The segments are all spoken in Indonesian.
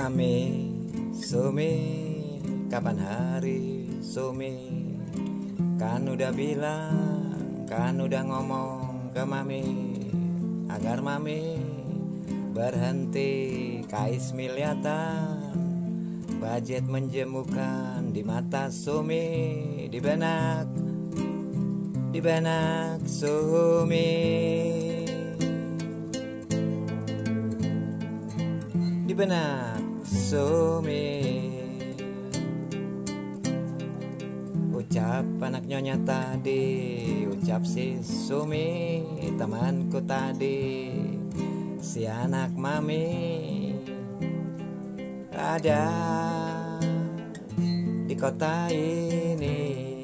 Mami, Sumi, kapan hari Sumi? Kan udah bilang, kan udah ngomong ke Mami agar Mami berhenti kais miliatan, budget menjemukan di mata Sumi, di benak Sumi, di benak Sumi. Ucap anak nyonya tadi, ucap si Sumi, temanku tadi, si anak Mami ada di kota ini.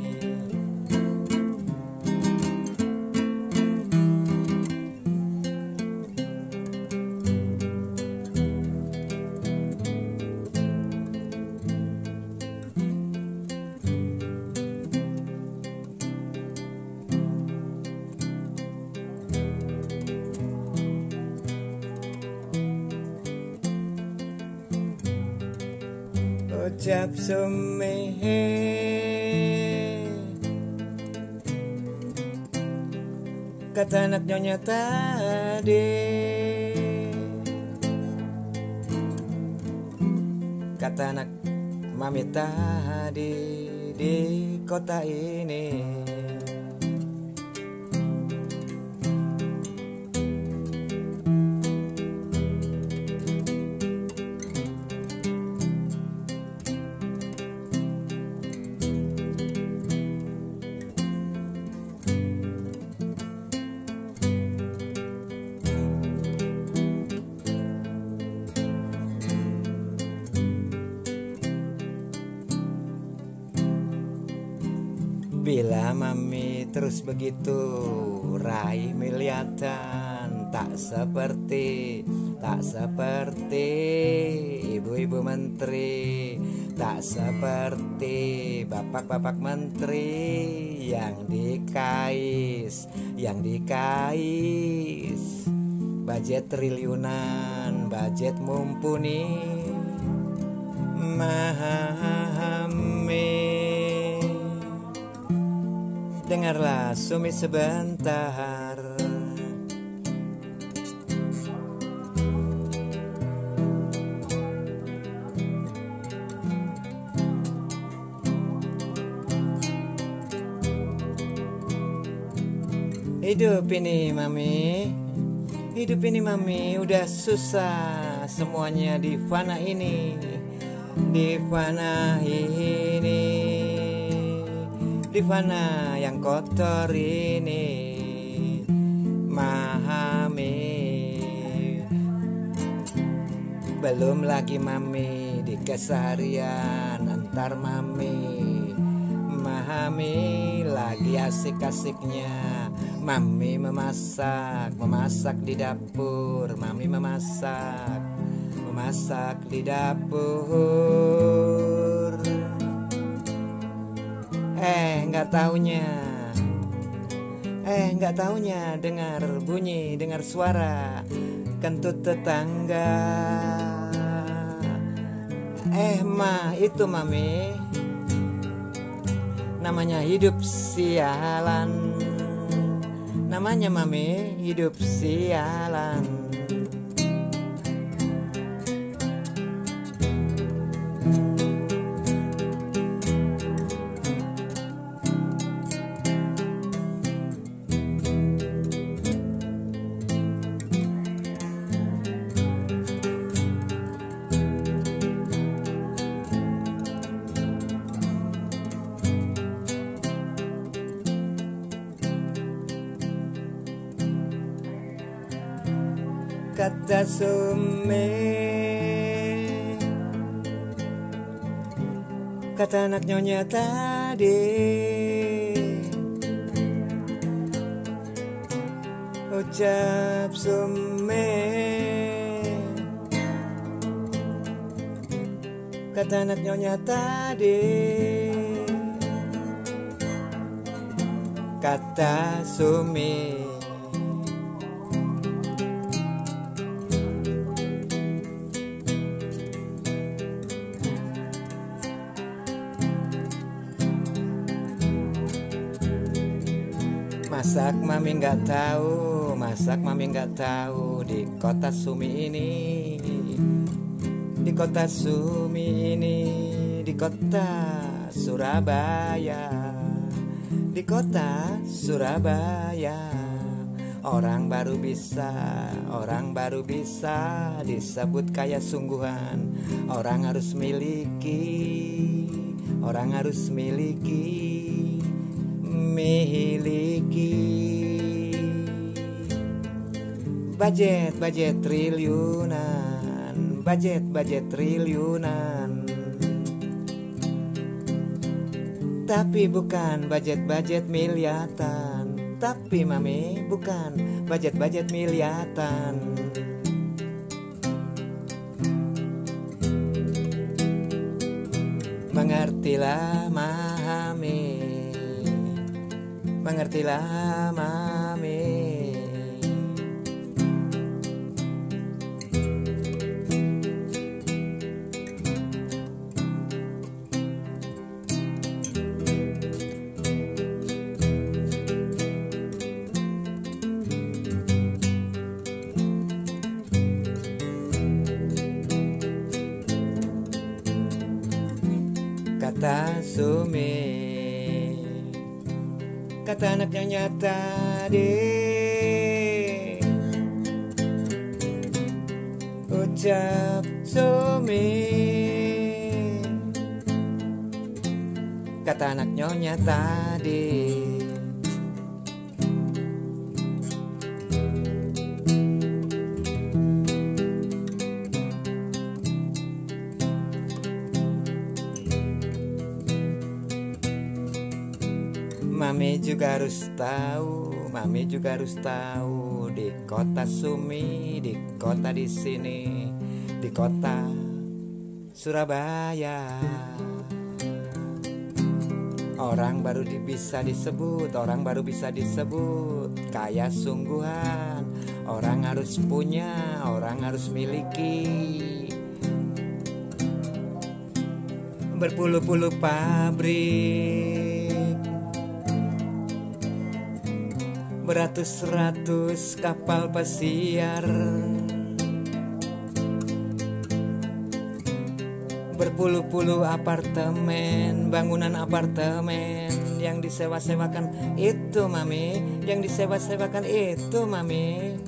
Ucap Sumi, kata anak nyonya tadi, kata anak Mami tadi, di kota ini. Bila Mami terus begitu raih miliatan, tak seperti ibu-ibu menteri, tak seperti bapak-bapak menteri yang dikais budget triliunan, budget mumpuni. Mami, dengarlah Sumi sebentar. Hidup ini Mami, udah susah semuanya di fana ini, di fana yang kotor ini. Mami, belum lagi Mami di keseharian antar Mami lagi asik-asiknya Mami memasak di dapur, Mami memasak di dapur. Nggak taunya dengar suara kentut tetangga. Itu Mami, namanya hidup sialan. Namanya Mami hidup sialan. Kata Sumi, kata anak nyonya tadi, ucap Sumi, kata anak nyonya tadi, kata Sumi. Masak mami nggak tahu, masak mami nggak tahu di kota Sumi ini, di kota Sumi ini, di kota Surabaya, di kota Surabaya. Orang baru bisa disebut kaya sungguhan. Orang harus miliki, orang harus miliki budget triliunan, budget triliunan. Tapi bukan budget miliatan, tapi mami bukan budget miliatan. Mengertilah mami, mengertilah mami. Kata Sumi, kata anaknya nyata deh, ucap Sumi, kata anak nyonya tadi. Mami juga harus tahu, mami juga harus tahu di kota Sumi, di kota di sini, di kota Surabaya. Orang baru bisa disebut, orang baru bisa disebut kaya sungguhan. Orang harus punya, orang harus miliki berpuluh-puluh pabrik, beratus-ratus kapal pesiar, berpuluh-puluh apartemen, bangunan apartemen yang disewa-sewakan itu mami, yang disewa-sewakan itu mami,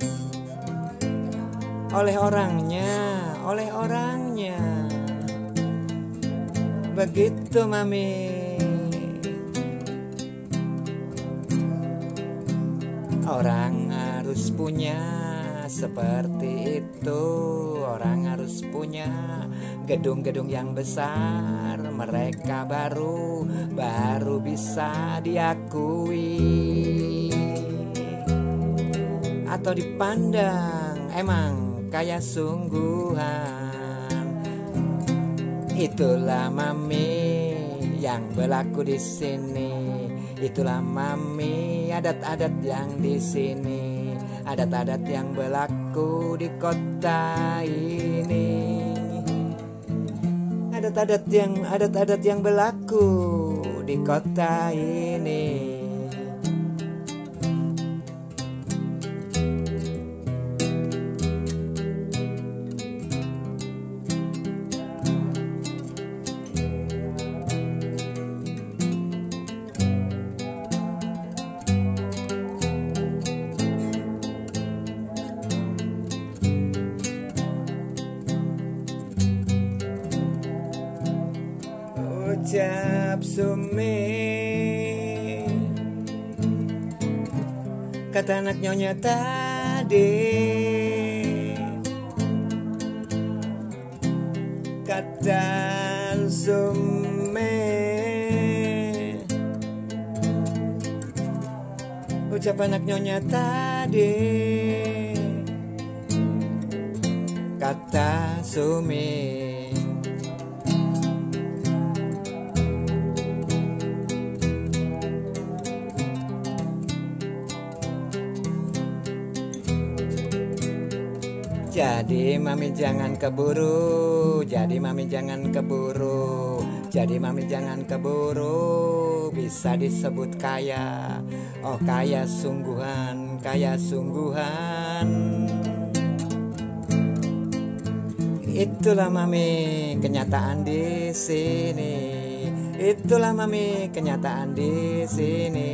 oleh orangnya, oleh orangnya, begitu mami. Orang harus punya seperti itu, orang harus punya gedung-gedung yang besar. Mereka baru bisa diakui atau dipandang emang kaya sungguhan. Itulah mami yang berlaku di sini. Itulah mami adat-adat yang di sini, adat-adat yang berlaku di kota ini, adat-adat yang berlaku di kota ini. Ucap Sumi, kata anak nyonya tadi, kata Sumi, ucap anak nyonya tadi, kata Sumi. Jadi mami jangan keburu, jadi mami jangan keburu Jadi mami jangan keburu bisa disebut kaya. Oh kaya sungguhan, kaya sungguhan. Itulah mami kenyataan di sini. Itulah mami kenyataan di sini.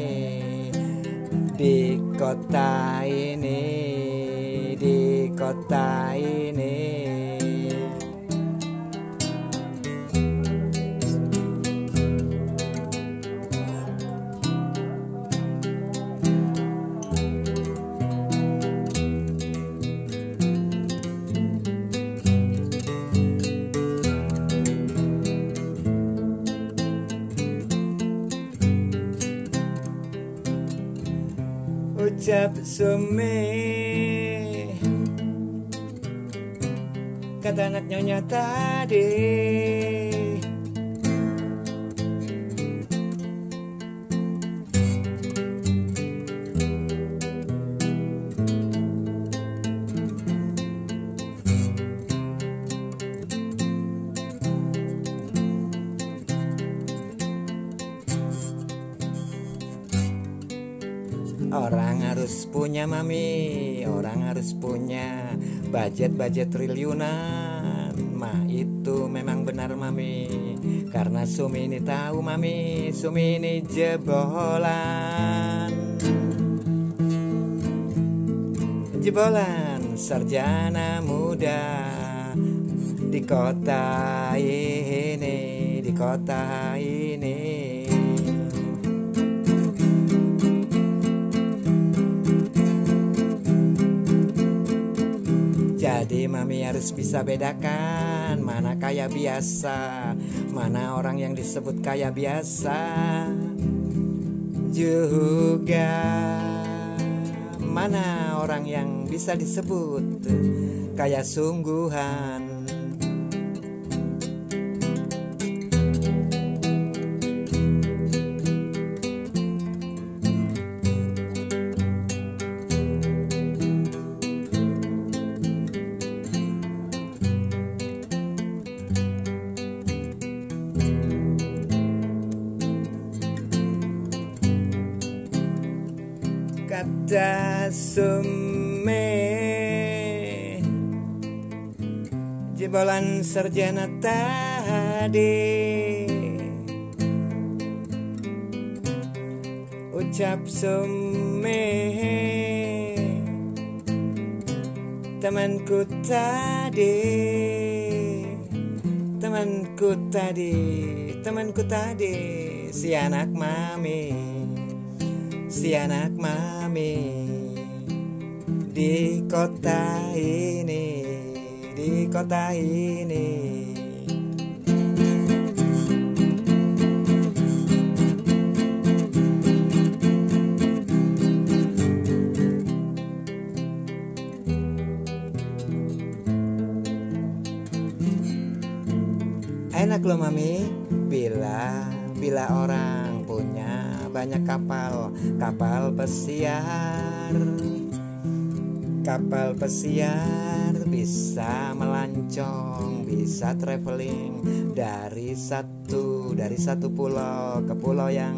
Di kota ini, di kota ini. Ucap sume, kata anak nyonya tadi. Orang harus punya mami, orang harus punya budget triliunan. Mah itu memang benar mami, karena Sumi ini tahu mami, Sumi ini jebolan. Jebolan sarjana muda di kota ini, di kota ini. Jadi mami harus bisa bedakan mana kaya biasa, mana orang yang disebut kaya biasa, juga mana orang yang bisa disebut kaya sungguhan. Kata Sume, jebolan sarjana tadi. Ucap Sume, temanku tadi, temanku tadi, temanku tadi, si anak mami, si anak mami di kota ini, di kota ini. Enak loh mami, bila orang punya banyak kapal pesiar. Kapal pesiar bisa melancong, bisa traveling dari satu pulau ke pulau yang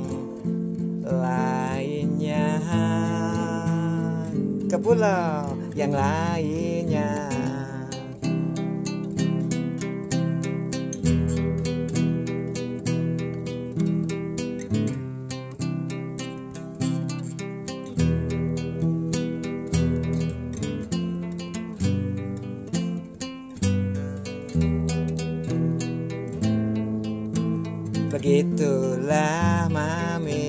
lainnya, ke pulau yang lainnya. Begitulah mami,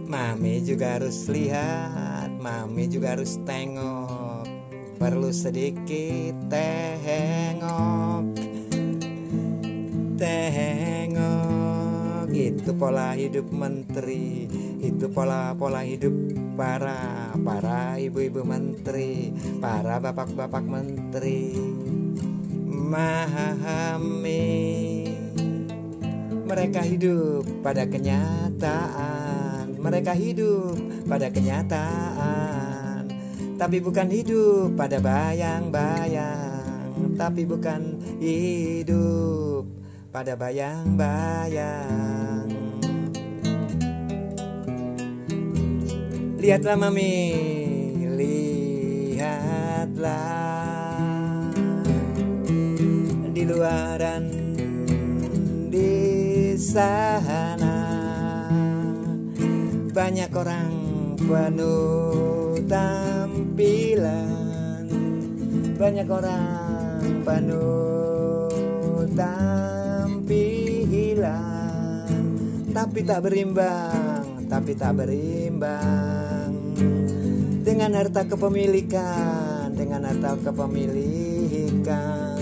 mami juga harus lihat, mami juga harus tengok, perlu sedikit tengok. Itu pola hidup menteri, itu pola hidup para ibu-ibu menteri, para bapak-bapak menteri. Memahami, mereka hidup pada kenyataan, mereka hidup pada kenyataan, tapi bukan hidup pada bayang-bayang, tapi bukan hidup pada bayang-bayang. Lihatlah mami, lihatlah di luaran di sana banyak orang penuh tampilan, banyak orang penuh tampilan, tapi tak berimbang, tapi tak berimbang dengan harta kepemilikan, dengan harta kepemilikan.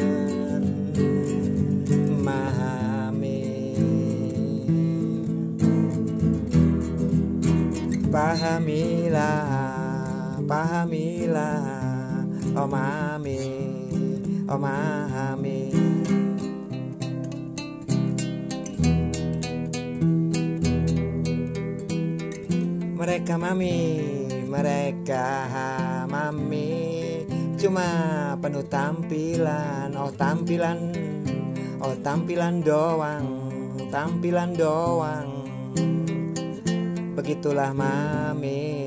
Pahamilah, pahamilah, oh mami, oh mami. Mereka mami, mereka mami, cuma penuh tampilan, oh tampilan, oh tampilan doang, tampilan doang. Begitulah mami.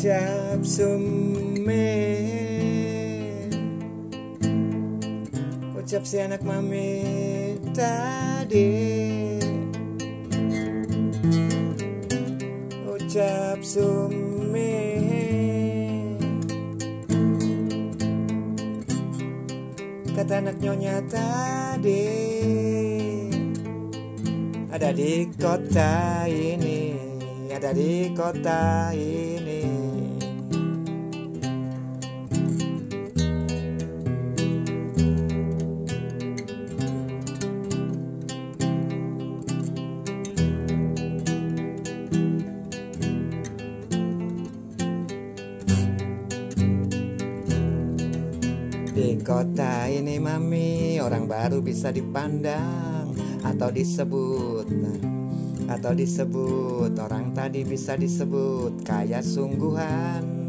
Ucap sume, ucap si anak mami tadi, ucap sumi, kata anak nyonya tadi, ada di kota ini, ada di kota ini. Di kota ini mami, orang baru bisa dipandang atau disebut orang tadi bisa disebut kaya sungguhan.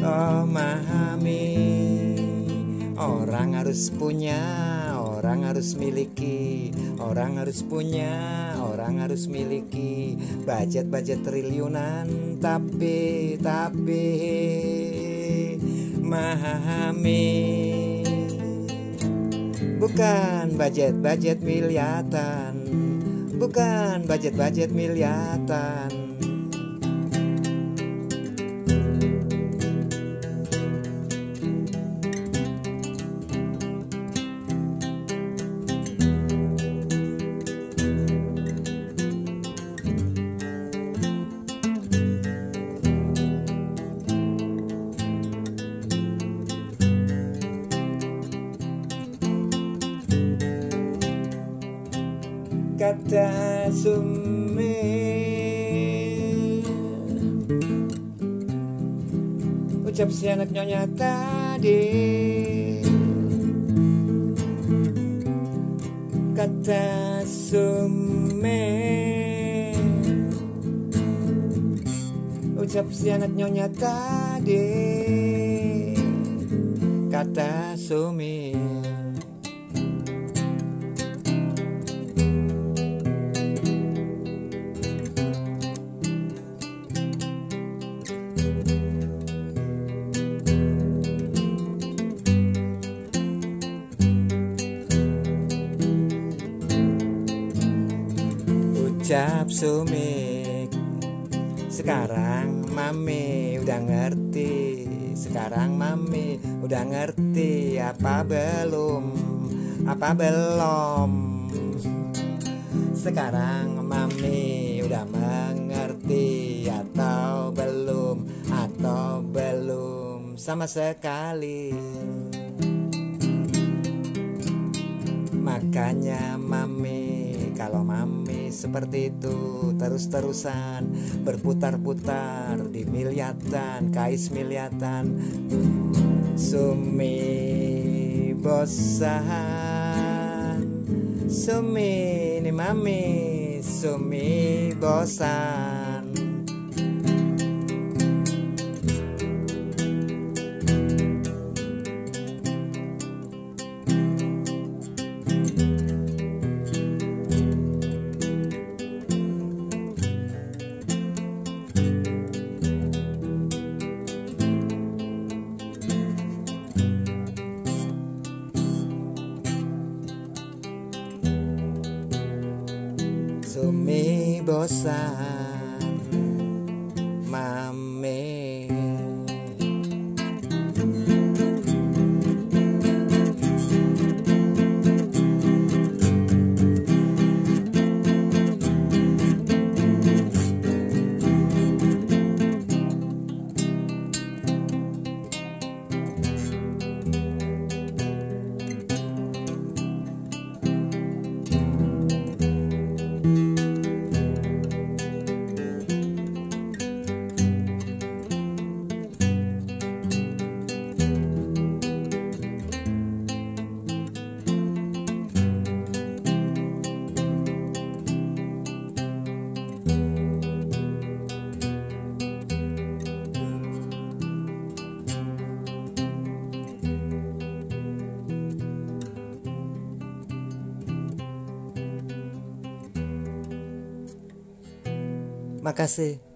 Oh mami, orang harus punya, orang harus miliki, orang harus punya, orang harus miliki budget triliunan, tapi mami, bukan budget miliatan, bukan budget miliatan. Kata Sumi, ucap si anak nyonya tadi, kata Sumi, ucap si anak nyonya tadi, kata Sumi. Ucap Sumik, sekarang mami udah ngerti, sekarang mami udah ngerti apa belum, apa belum. Sekarang mami udah mengerti atau belum sama sekali. Makanya mami Kalau mami seperti itu terus-terusan berputar-putar di miliatan, kais miliatan, Sumi bosan, Sumi ini mami, Sumi bosan. Sumi bosan, mami. Makasih.